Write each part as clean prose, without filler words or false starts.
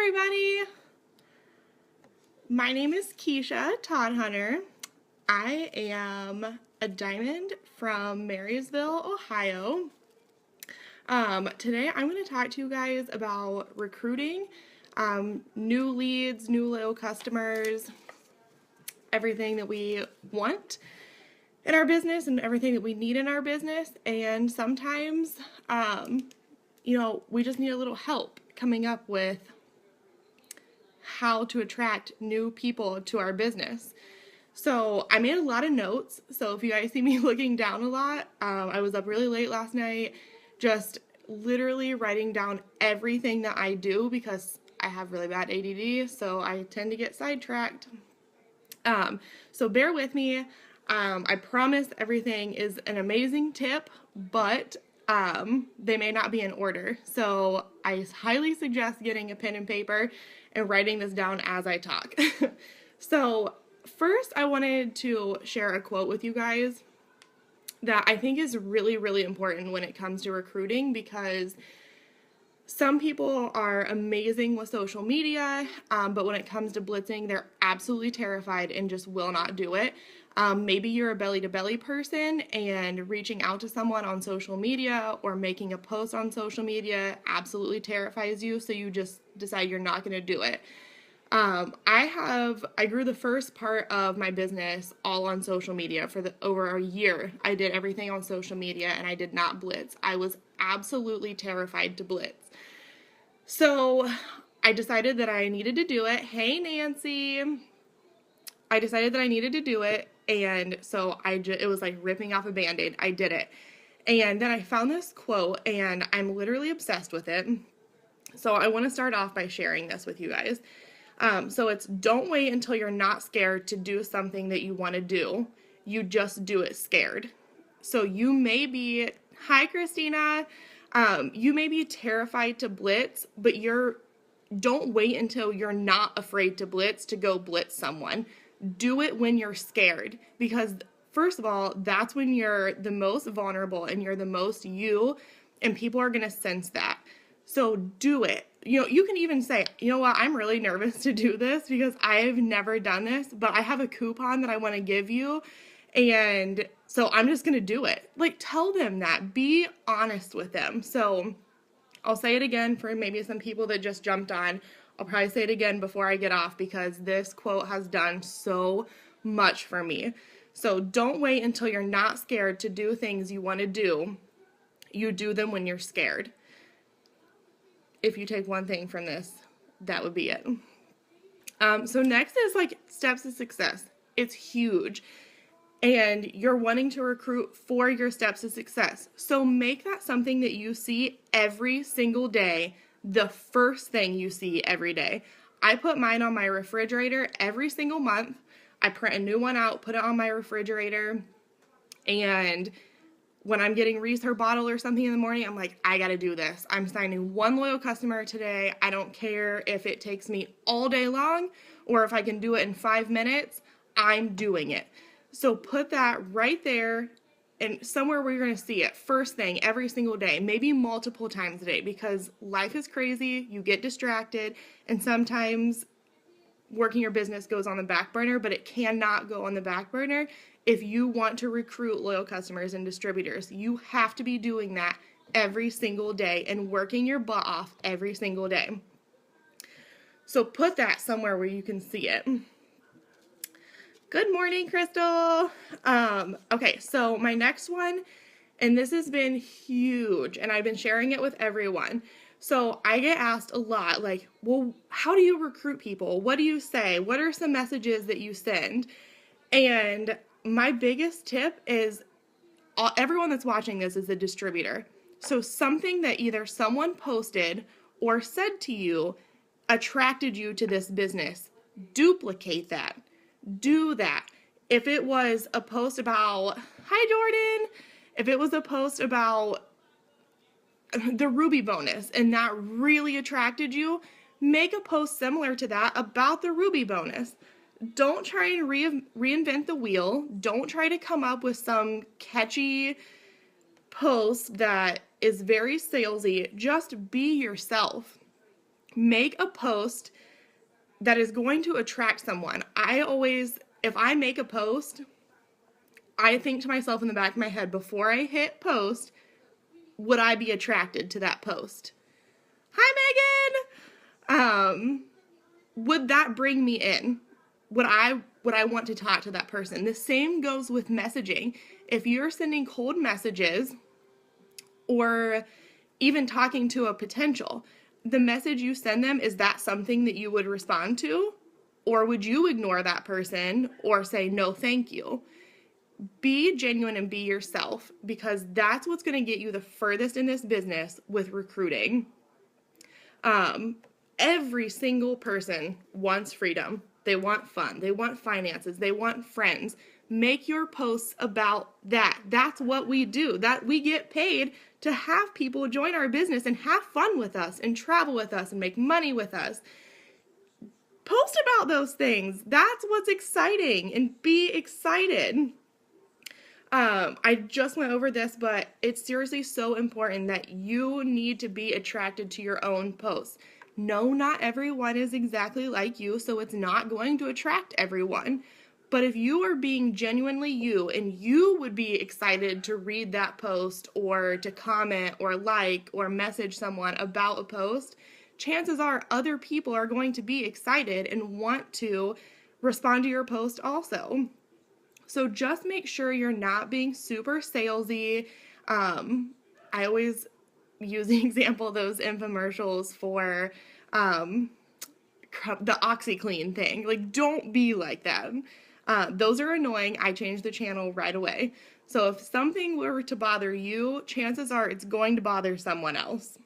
everybody. My name is Keisha Todd-Hunter. I am a diamond from Marysville, Ohio. Today I'm going to talk to you guys about recruiting, new leads, new loyal customers, everything that we want in our business and everything that we need in our business. And sometimes, we just need a little help coming up with how to attract new people to our business. So I made a lot of notes. So if you guys see me looking down a lot, I was up really late last night, just literally writing down everything that I do because I have really bad ADD, so I tend to get sidetracked. So bear with me. I promise everything is an amazing tip, but they may not be in order. So I highly suggest getting a pen and paper and writing this down as I talk. So first, I wanted to share a quote with you guys that I think is really, really important when it comes to recruiting, because some people are amazing with social media, but when it comes to blitzing, they're absolutely terrified and just will not do it. Maybe you're a belly-to-belly person and reaching out to someone on social media or making a post on social media absolutely terrifies you, so you just decide you're not going to do it. I grew the first part of my business all on social media for over a year. I did everything on social media and I did not blitz. I was absolutely terrified to blitz. So I decided that I needed to do it. Hey, Nancy. I decided that I needed to do it. And so it was like ripping off a Band-Aid. I did it. And then I found this quote and I'm literally obsessed with it. So I want to start off by sharing this with you guys. So it's, don't wait until you're not scared to do something that you want to do. You just do it scared. So you may be, hi Christina, you may be terrified to blitz, but don't wait until you're not afraid to blitz to go blitz someone. Do it when you're scared, because first of all, that's when you're the most vulnerable and you're the most you, and people are going to sense that. So do it. You can even say, you know what, I'm really nervous to do this because I've never done this, but I have a coupon that I want to give you, and so I'm just going to do it. Like, tell them that. Be honest with them. So I'll say it again for maybe some people that just jumped on. I'll probably say it again before I get off because this quote has done so much for me. So don't wait until you're not scared to do things you want to do. You do them when you're scared. If you take one thing from this, that would be it. So next is like steps to success. It's huge. And you're wanting to recruit for your steps to success. So make that something that you see every single day, the first thing you see every day. I put mine on my refrigerator every single month. I print a new one out, put it on my refrigerator, and when I'm getting Reese her bottle or something in the morning, I'm like, I gotta do this. I'm signing one loyal customer today. I don't care if it takes me all day long or if I can do it in 5 minutes, I'm doing it. So put that right there and somewhere where you're gonna see it first thing every single day, maybe multiple times a day, because life is crazy, you get distracted, and sometimes working your business goes on the back burner, but it cannot go on the back burner if you want to recruit loyal customers and distributors. You have to be doing that every single day and working your butt off every single day. So put that somewhere where you can see it. Good morning, Crystal. Okay, so my next one, and this has been huge, and I've been sharing it with everyone. So I get asked a lot, like, well, how do you recruit people? What do you say? What are some messages that you send? And my biggest tip is, everyone that's watching this is a distributor. So something that either someone posted or said to you attracted you to this business. Duplicate that. Do that. If it was a post about, hi Jordan, if it was a post about the Ruby bonus and that really attracted you, make a post similar to that about the Ruby bonus. Don't try and reinvent the wheel. Don't try to come up with some catchy post that is very salesy. Just be yourself. Make a post that is going to attract someone. If I make a post, I think to myself in the back of my head before I hit post, would I be attracted to that post? Hi, Megan! Would that bring me in? Would I want to talk to that person? The same goes with messaging. If you're sending cold messages or even talking to a potential, the message you send them, is that something that you would respond to? Or would you ignore that person or say, no, thank you? Be genuine and be yourself, because that's what's going to get you the furthest in this business with recruiting. Every single person wants freedom. They want fun. They want finances. They want friends. Make your posts about that. That's what we do. That we get paid to have people join our business and have fun with us and travel with us and make money with us. Post about those things. That's what's exciting, and be excited. I just went over this, but it's seriously so important that you need to be attracted to your own posts. No, not everyone is exactly like you, so it's not going to attract everyone. But if you are being genuinely you, and you would be excited to read that post or to comment or like or message someone about a post, chances are other people are going to be excited and want to respond to your post also. So just make sure you're not being super salesy. I always use the example of those infomercials for the OxyClean thing. Like, don't be like that. Those are annoying. I changed the channel right away. So if something were to bother you, chances are it's going to bother someone else.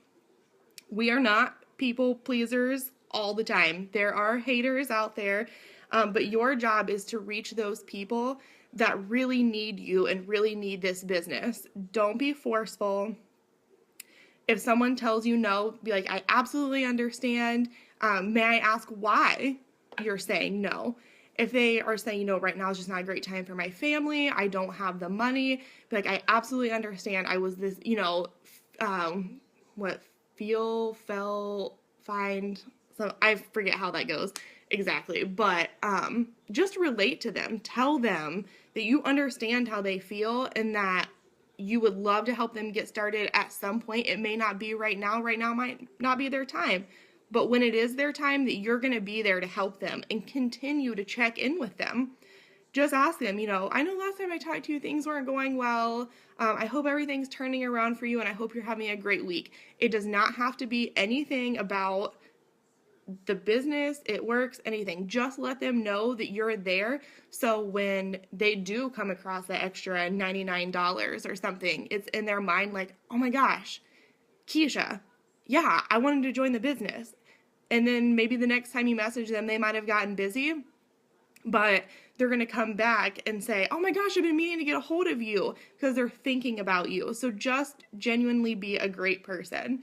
We are not people pleasers all the time. There are haters out there, but your job is to reach those people that really need you and really need this business. Don't be forceful. If someone tells you no, be like, I absolutely understand. May I ask why you're saying no? If they are saying, right now is just not a great time for my family, I don't have the money, be like, I absolutely understand. I was this, find, so I forget how that goes exactly, but just relate to them. Tell them that you understand how they feel and that you would love to help them get started at some point. It may not be right now. Right now might not be their time. But when it is their time, that you're going to be there to help them and continue to check in with them. Just ask them, I know last time I talked to you, things weren't going well. I hope everything's turning around for you, and I hope you're having a great week. It does not have to be anything about the business, it works, anything. Just let them know that you're there, so when they do come across that extra $99 or something, it's in their mind like, oh my gosh, Keisha, yeah, I wanted to join the business. And then maybe the next time you message them, they might have gotten busy, but they're going to come back and say, oh my gosh, I've been meaning to get a hold of you, because they're thinking about you. So just genuinely be a great person.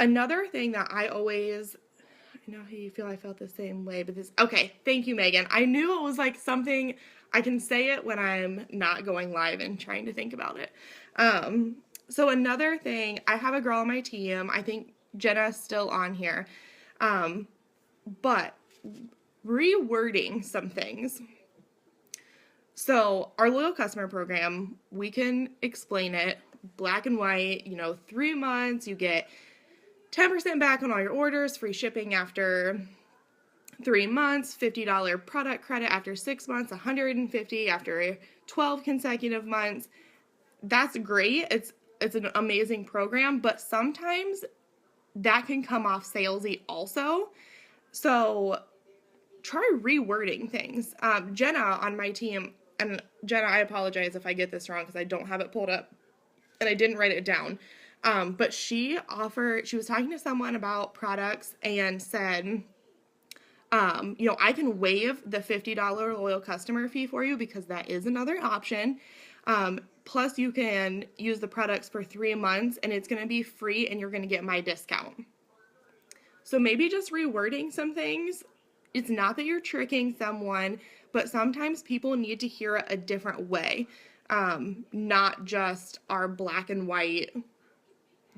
Another thing that I know how you feel, I felt the same way, but okay, thank you, Megan. I knew it was like something, I can say it when I'm not going live and trying to think about it. So another thing, I have a girl on my team, I think Jenna's still on here, but rewording some things. So our loyal customer program, we can explain it black and white, 3 months, you get 10% back on all your orders, free shipping after 3 months, $50 product credit after 6 months, $150 after 12 consecutive months. That's great. It's an amazing program, but sometimes that can come off salesy also. So try rewording things. Jenna on my team, and Jenna, I apologize if I get this wrong because I don't have it pulled up and I didn't write it down. But she was talking to someone about products and said, I can waive the $50 loyal customer fee for you because that is another option. Plus you can use the products for 3 months and it's going to be free and you're going to get my discount. So maybe just rewording some things. It's not that you're tricking someone, but sometimes people need to hear it a different way. Not just our black and white,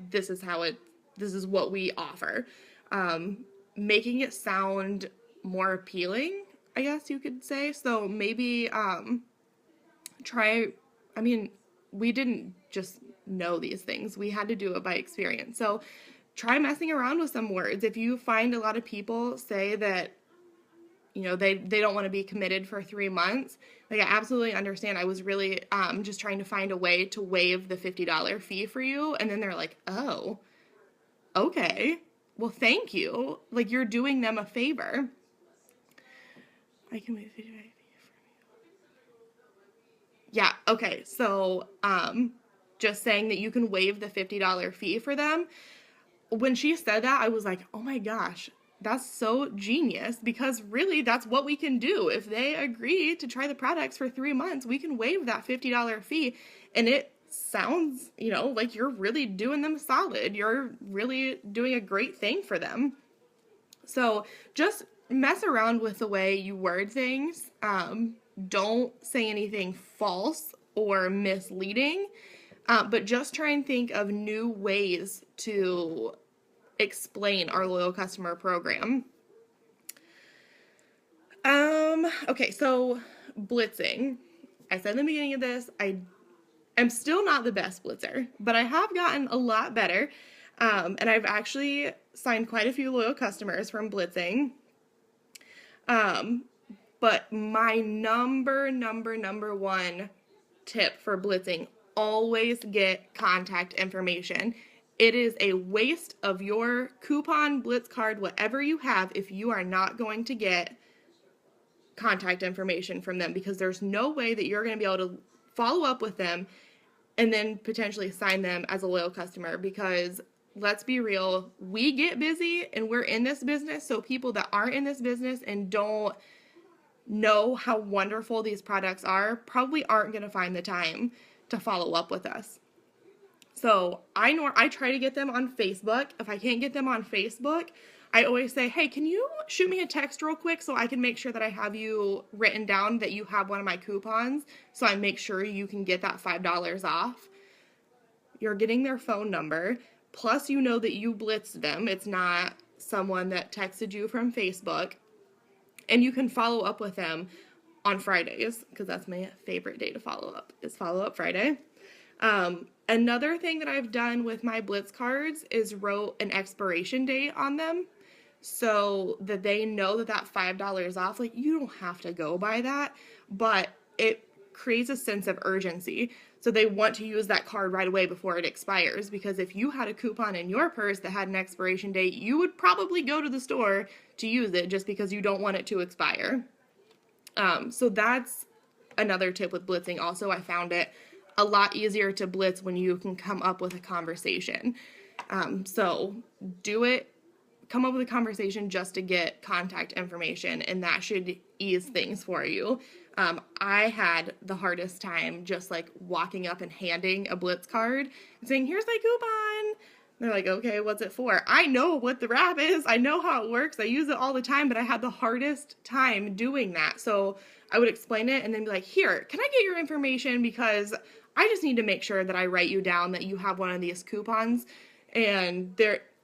this is how it this is what we offer. Making it sound more appealing, I guess you could say. So maybe we didn't just know these things. We had to do it by experience. So try messing around with some words. If you find a lot of people say that, they don't want to be committed for 3 months, like, I absolutely understand. I was really just trying to find a way to waive the $50 fee for you. And then they're like, oh, okay, well, thank you. Like, you're doing them a favor. I can waive $50 fee for you. Yeah, okay, so just saying that you can waive the $50 fee for them. When she said that, I was like, oh my gosh, that's so genius, because really that's what we can do. If they agree to try the products for 3 months, we can waive that $50 fee, and it sounds, like you're really doing them solid. You're really doing a great thing for them. So just mess around with the way you word things. Don't say anything false or misleading, but just try and think of new ways to explain our loyal customer program. Okay, so blitzing. I said in the beginning of this, I'm still not the best blitzer, but I have gotten a lot better. And I've actually signed quite a few loyal customers from blitzing. But my number one tip for blitzing, always get contact information. It is a waste of your coupon, blitz card, whatever you have, if you are not going to get contact information from them, because there's no way that you're going to be able to follow up with them and then potentially sign them as a loyal customer. Because let's be real, we get busy and we're in this business, so people that aren't in this business and don't know how wonderful these products are probably aren't going to find the time to follow up with us. So I try to get them on Facebook. If I can't get them on Facebook, I always say, hey, can you shoot me a text real quick so I can make sure that I have you written down, that you have one of my coupons, so I make sure you can get that $5 off. You're getting their phone number, plus you know that you blitzed them. It's not someone that texted you from Facebook. And you can follow up with them on Fridays, because that's my favorite day to follow up, is Follow Up Friday. Another thing that I've done with my Blitz cards is wrote an expiration date on them, so that they know that that $5 off, like, you don't have to go by that, but it creates a sense of urgency. So they want to use that card right away before it expires, because if you had a coupon in your purse that had an expiration date, you would probably go to the store to use it just because you don't want it to expire. So that's another tip with blitzing. Also, I found it a lot easier to blitz when you can come up with a conversation. So do it, come up with a conversation just to get contact information, and that should ease things for you. I had the hardest time just like walking up and handing a blitz card and saying, here's my coupon. They're like, okay, what's it for? I know what the wrap is. I know how it works. I use it all the time, but I had the hardest time doing that. So I would explain it and then be like, here, can I get your information? Because I just need to make sure that I write you down that you have one of these coupons. And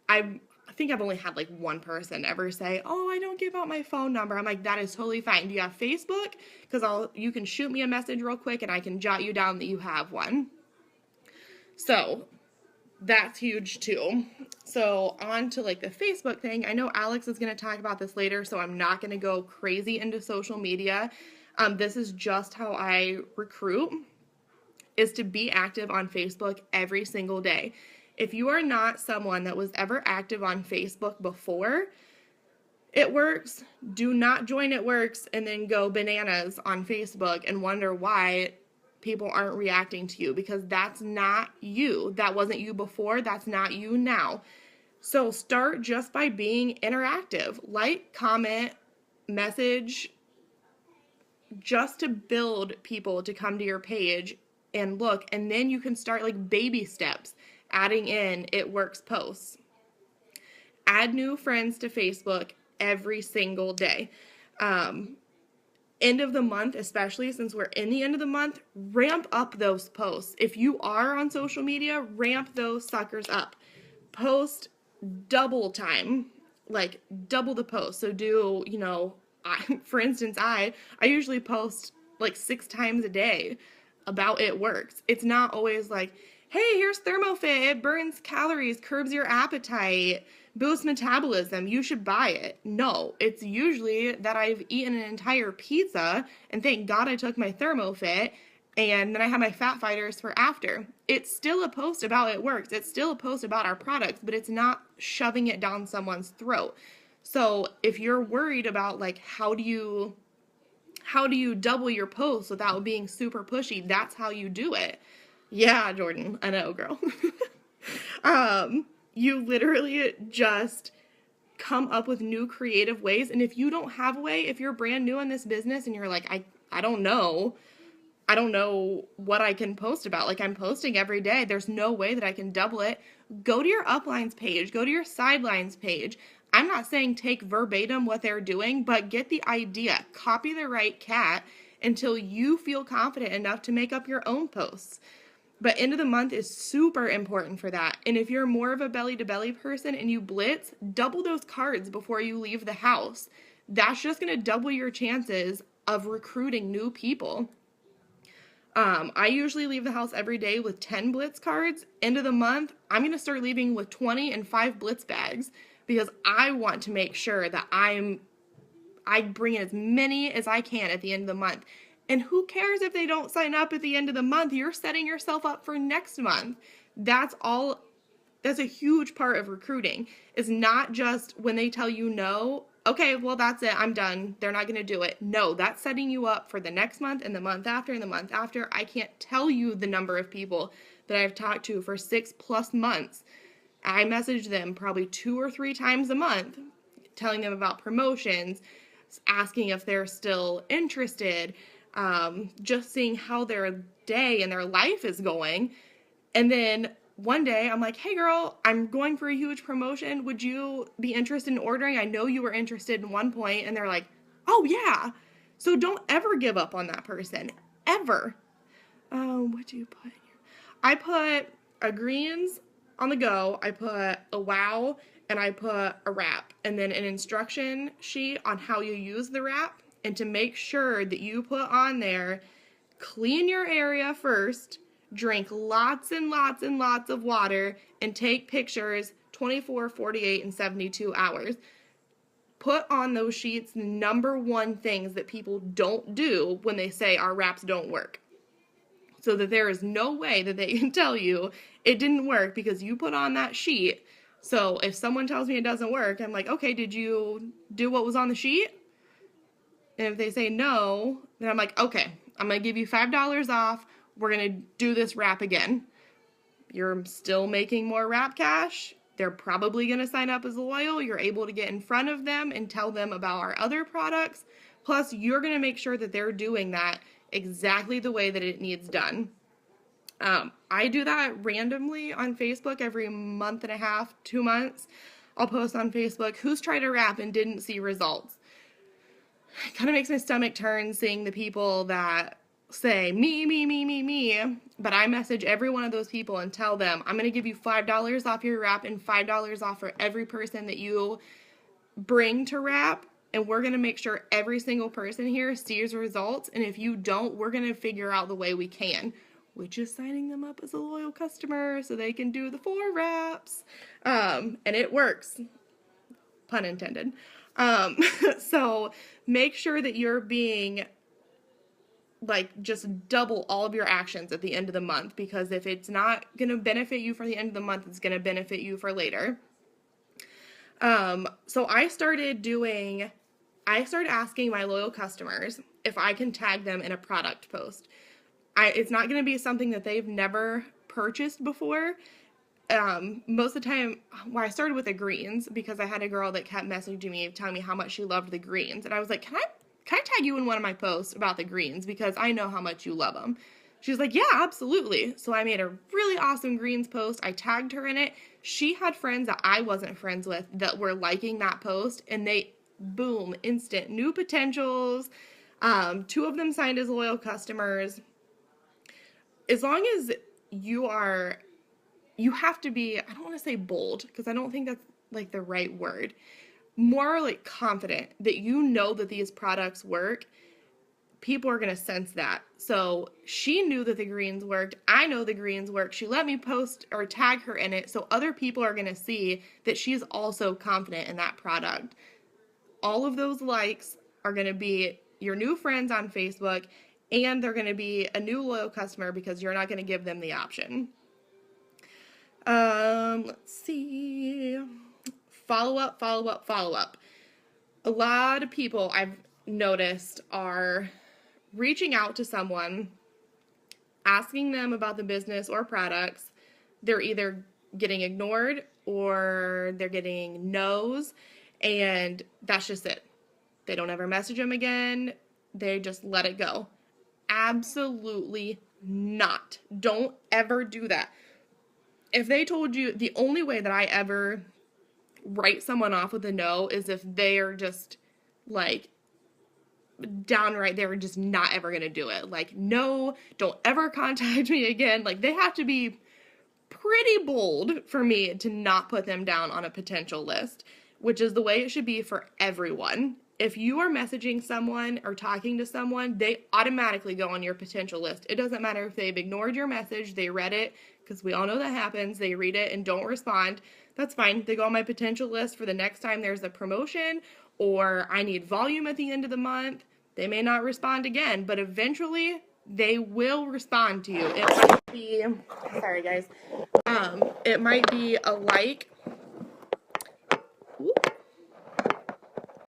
I think I've only had like one person ever say, oh, I don't give out my phone number. I'm like, that is totally fine. Do you have Facebook? Because you can shoot me a message real quick and I can jot you down that you have one. So that's huge too. So on to like the Facebook thing. I know Alex is going to talk about this later, so I'm not going to go crazy into social media. This is just how I recruit, is to be active on Facebook every single day. If you are not someone that was ever active on Facebook before It Works, do not join It Works and then go bananas on Facebook and wonder why people aren't reacting to you, because that's not you. That wasn't you before. That's not you now. So start just by being interactive. Like, comment, message, just to build people to come to your page and look. And then you can start like baby steps, adding in It Works posts. Add new friends to Facebook every single day. End of the month, especially since we're in the end of the month, ramp up those posts. If you are on social media, ramp those suckers up. Post double time, like double the post. So do, for instance, I usually post like 6 times a day about It Works. It's not always like, hey, here's ThermoFit. It burns calories, curbs your appetite, boosts metabolism. You should buy it. No, it's usually that I've eaten an entire pizza, and thank God I took my ThermoFit, and then I have my fat fighters for after. It's still a post about It Works. It's still a post about our products, but it's not shoving it down someone's throat. So if you're worried about like how do you double your posts without being super pushy, that's how you do it. Yeah, Jordan, I know, girl. You literally just come up with new creative ways. And if you don't have a way, if you're brand new in this business and you're like, I don't know, what I can post about. Like, I'm posting every day. There's no way that I can double it. Go to your uplines page. Go to your sidelines page. I'm not saying take verbatim what they're doing, but get the idea. Copy the right cat until you feel confident enough to make up your own posts. But end of the month is super important for that. And if you're more of a belly-to-belly person and you blitz, double those cards before you leave the house. That's just going to double your chances of recruiting new people. I usually leave the house every day with 10 Blitz cards. End of the month, I'm going to start leaving with 20 and 5 Blitz bags because I want to make sure that I bring in as many as I can at the end of the month. And who cares if they don't sign up at the end of the month? You're setting yourself up for next month. That's a huge part of recruiting. It's not just when they tell you no, okay, well, that's it, I'm done, they're not going to do it. No, that's setting you up for the next month and the month after and the month after. I can't tell you the number of people that I've talked to for 6+ months. I message them probably 2 or 3 times a month, telling them about promotions, asking if they're still interested, just seeing how their day and their life is going. And then one day I'm like, hey girl, I'm going for a huge promotion. Would you be interested in ordering? I know you were interested in one point. And they're like, oh yeah. So don't ever give up on that person. Ever. What do you put in here? I put a greens on the go. I put a wow, and I put a wrap. And then an instruction sheet on how you use the wrap. And to make sure that you put on there, clean your area first, drink lots and lots and lots of water, and take pictures 24, 48, and 72 hours. Put on those sheets the number one things that people don't do when they say our wraps don't work. So that there is no way that they can tell you it didn't work because you put on that sheet. So if someone tells me it doesn't work, I'm like, okay, did you do what was on the sheet? And if they say no, then I'm like, okay, I'm going to give you $5 off. We're going to do this wrap again. You're still making more wrap cash. They're probably going to sign up as loyal. You're able to get in front of them and tell them about our other products. Plus, you're going to make sure that they're doing that exactly the way that it needs done. I do that randomly on Facebook every month and a half, 2 months. I'll post on Facebook, who's tried a wrap and didn't see results. It kind of makes my stomach turn seeing the people that say, me, but I message every one of those people and tell them, I'm going to give you $5 off your wrap and $5 off for every person that you bring to wrap, and we're going to make sure every single person here sees results, and if you don't, we're going to figure out the way we can, which is signing them up as a loyal customer so they can do the 4 wraps, and it works, pun intended. So make sure that you're being like just double all of your actions at the end of the month, because if it's not going to benefit you for the end of the month, it's going to benefit you for later. So I started asking my loyal customers if I can tag them in a product post. It's not going to be something that they've never purchased before. Most of the time, well, I started with the greens because I had a girl that kept messaging me telling me how much she loved the greens. And I was like, can I tag you in one of my posts about the greens because I know how much you love them? She was like, yeah, absolutely. So I made a really awesome greens post. I tagged her in it. She had friends that I wasn't friends with that were liking that post, and they, boom, instant new potentials. 2 of them signed as loyal customers. As long as you are you have to be, I don't want to say bold, because I don't think that's like the right word, more like confident that you know that these products work. People are going to sense that. So she knew that the greens worked. I know the greens work. She let me post or tag her in it, so other people are going to see that she's also confident in that product. All of those likes are going to be your new friends on Facebook, and they're going to be a new loyal customer because you're not going to give them the option. Let's see. Follow up. A lot of people I've noticed are reaching out to someone, asking them about the business or products. They're either getting ignored or they're getting no's, and that's just it. They don't ever message them again. They just let it go. Absolutely not. Don't ever do that. If they told you, the only way that I ever write someone off with a no is if they are just like downright, they're just not ever going to do it. Like, no, don't ever contact me again. Like, they have to be pretty bold for me to not put them down on a potential list, which is the way it should be for everyone. If you are messaging someone or talking to someone, they automatically go on your potential list. It doesn't matter if they've ignored your message, they read it, because we all know that happens. They read it and don't respond. That's fine. They go on my potential list for the next time there's a promotion or I need volume at the end of the month. They may not respond again, but eventually they will respond to you. It might be, sorry guys, it might be a like